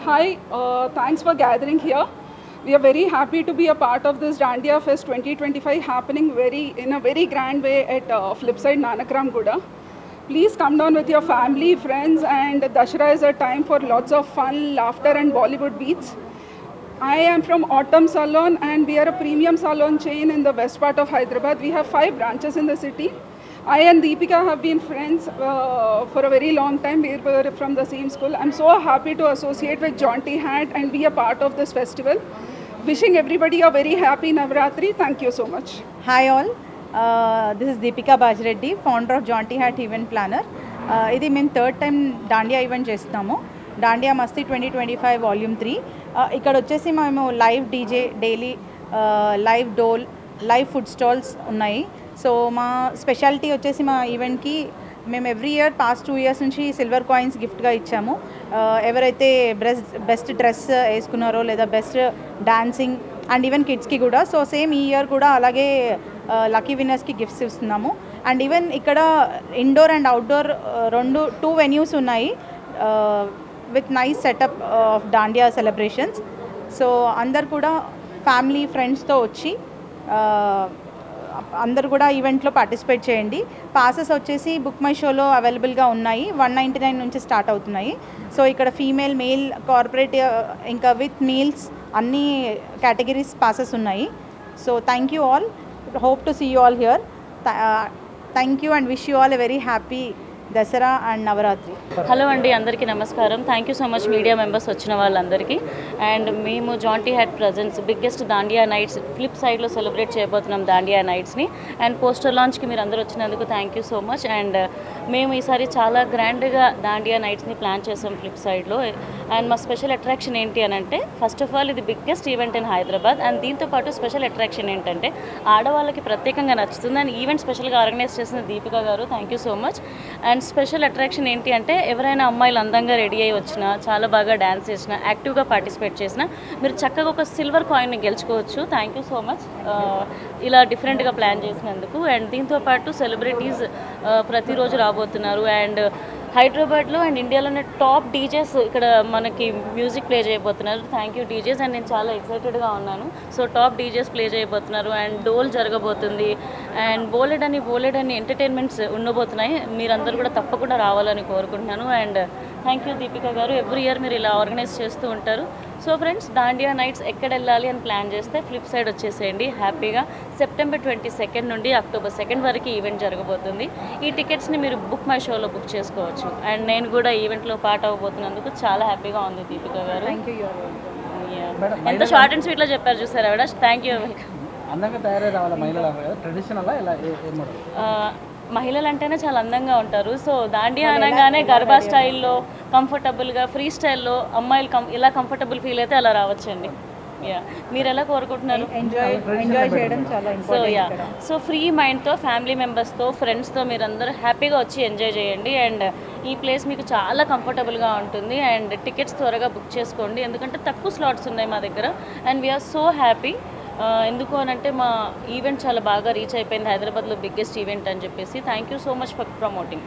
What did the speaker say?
Hi, thanks for gathering here. We are very happy to be a part of this Dandiya Fest 2025 happening in a very grand way at Flipside Nanakram Guda. Please come down with your family, friends, and Dashera is a time for lots of fun, laughter, and Bollywood beats. I am from Autumn Salon, and we are a premium salon chain in the west part of Hyderabad. We have 5 branches in the city. I and Deepika have been friends for a very long time. We were from the same school. I'm so happy to associate with Jaunty Hat and be a part of this festival. Wishing everybody a very happy Navratri. Thank you so much. Hi all, this is Deepika Bajreddy, founder of Jaunty Hat Event Planner. ఇది మేము third time Dandiya event చేస్తున్నాము. దాండియా మస్తీ 2025 volume 3. ఇక్కడ వచ్చేసి మేము live DJ, daily live dhol, live food stalls ఉన్నాయి. So మా speciality వచ్చేసి మా ఈవెంట్కి మేము ఎవ్రీ ఇయర్ పాస్ట్ 2 years నుంచి సిల్వర్ కాయిన్స్ గిఫ్ట్గా ఇచ్చాము. ఎవరైతే బెస్ట్ డ్రెస్ వేసుకున్నారో లేదా బెస్ట్ డాన్సింగ్ అండ్ ఈవెన్ కిడ్స్కి కూడా, సో సేమ్ ఈ ఇయర్ కూడా అలాగే లక్కీ విన్నర్స్కి గిఫ్ట్స్ ఇస్తున్నాము. అండ్ ఈవెన్ ఇక్కడ ఇండోర్ అండ్ అవుట్డోర్ 2 venues ఉన్నాయి with nice setup of Dandiya celebrations. So అందరు కూడా ఫ్యామిలీ ఫ్రెండ్స్తో వచ్చి అందరు కూడా ఈవెంట్లో పార్టిసిపేట్ చేయండి. పాసెస్ వచ్చేసి బుక్ మై షోలో అవైలబుల్గా ఉన్నాయి. 199 నుంచి స్టార్ట్ అవుతున్నాయి. సో ఇక్కడ ఫీమేల్, మేల్, కార్పొరేట్ ఇంకా విత్ మీల్స్ అన్ని కేటగిరీస్ పాసెస్ ఉన్నాయి. So thank you all, hope to see you all here. Thank you and wish you all a very happy Dasara and Navratri. Hello అండి, అందరికీ నమస్కారం. Thank you so much media members వచ్చిన వాళ్ళందరికీ. And మేము Jaunty Hat presents biggest dandiya nights flip సైడ్లో celebrate చేయబోతున్నాం దాండియా నైట్స్ని. And poster లాంచ్కి మీరు అందరూ వచ్చినందుకు thank you so much. And మేము ఈసారి చాలా గ్రాండ్గా దాండియా నైట్స్ని ప్లాన్ చేసాం ఫ్లిప్ సైడ్లో. అండ్ మా స్పెషల్ అట్రాక్షన్ ఏంటి అని అంటే, ఫస్ట్ ఆఫ్ ఆల్ ఇది biggest event in Hyderabad. And దీంతోపాటు స్పెషల్ అట్రాక్షన్ ఏంటంటే ఆడవాళ్ళకి ప్రత్యేకంగా నచ్చుతుంది. అండ్ ఈవెంట్ స్పెషల్గా ఆర్గనైజ్ చేసిన దీపిక గారు, thank you so much. And special attraction ఏంటి అంటే, ఎవరైనా అమ్మాయిలు అందంగా రెడీ అయ్యి వచ్చినా, చాలా బాగా డ్యాన్స్ చేసినా, యాక్టివ్గా పార్టిసిపేట్ చేసినా మీరు చక్కగా ఒక సిల్వర్ కాయిన్ని గెలుచుకోవచ్చు. థ్యాంక్ యూ సో మచ్ ఇలా డిఫరెంట్గా ప్లాన్ చేసినందుకు. అండ్ దీంతోపాటు సెలబ్రిటీస్ ప్రతిరోజు రాబోతున్నారు. అండ్ హైదరాబాద్లో అండ్ ఇండియాలోనే టాప్ డీజేస్ ఇక్కడ మనకి మ్యూజిక్ ప్లే చేయబోతున్నారు. Thank you DJs. అండ్ నేను చాలా ఎక్సైటెడ్గా ఉన్నాను. సో టాప్ డీజేస్ ప్లే చేయబోతున్నారు. అండ్ డోల్ జరగబోతుంది. అండ్ బోలెడ్ అని ఎంటర్టైన్మెంట్స్ ఉండబోతున్నాయి. మీరందరూ కూడా తప్పకుండా రావాలని కోరుకుంటున్నాను. అండ్ థ్యాంక్ యూ దీపిక గారు, ఎవ్రీ ఇయర్ మీరు ఇలా ఆర్గనైజ్ చేస్తూ ఉంటారు. సో ఫ్రెండ్స్, దాండియా నైట్స్ ఎక్కడ వెళ్ళాలి అని ప్లాన్ చేస్తే ఫ్లిప్ సైడ్ వచ్చేసేయండి హ్యాపీగా. సెప్టెంబర్ 22 నుండి అక్టోబర్ 2 వరకు ఈవెంట్ జరగబోతుంది. ఈ టికెట్స్ని మీరు బుక్ మై షోలో బుక్ చేసుకోవచ్చు. అండ్ నేను కూడా ఈవెంట్లో పార్ట్ అవ్వబోతున్నందుకు చాలా హ్యాపీగా ఉంది దీపిక గారు. Thank you. ఎంత షార్ట్ అండ్ స్వీట్లో చెప్పారు చూసారు ఆవిడ. Thank you. అందంగా తయారై రావాలి మహిళలు, ట్రెడిషనల్ ఇలా మహిళలు అంటేనే చాలా అందంగా ఉంటారు. సో దాండియా అనగానే గర్భా స్టైల్లో కంఫర్టబుల్గా ఫ్రీ స్టైల్లో అమ్మాయిలు ఇలా కంఫర్టబుల్ ఫీల్ అయితే అలా రావచ్చండి. మీరు ఎలా కోరుకుంటున్నారు? ఎంజాయ్ చేయడం చాలా ఇంపార్టెంట్. సో ఫ్రీ మైండ్తో, ఫ్యామిలీ మెంబర్స్తో, ఫ్రెండ్స్తో మీరందరూ హ్యాపీగా వచ్చి ఎంజాయ్ చేయండి. అండ్ ఈ ప్లేస్ మీకు చాలా కంఫర్టబుల్గా ఉంటుంది. అండ్ టికెట్స్ త్వరగా బుక్ చేసుకోండి, ఎందుకంటే తక్కువ స్లాట్స్ ఉన్నాయి మా దగ్గర. And we are so happy. ఎందుకు అనంటే మా ఈవెంట్ చాలా బాగా రీచ్ అయిపోయింది, హైదరాబాద్లో బిగ్గెస్ట్ ఈవెంట్ అని చెప్పేసి. Thank you so much for promoting.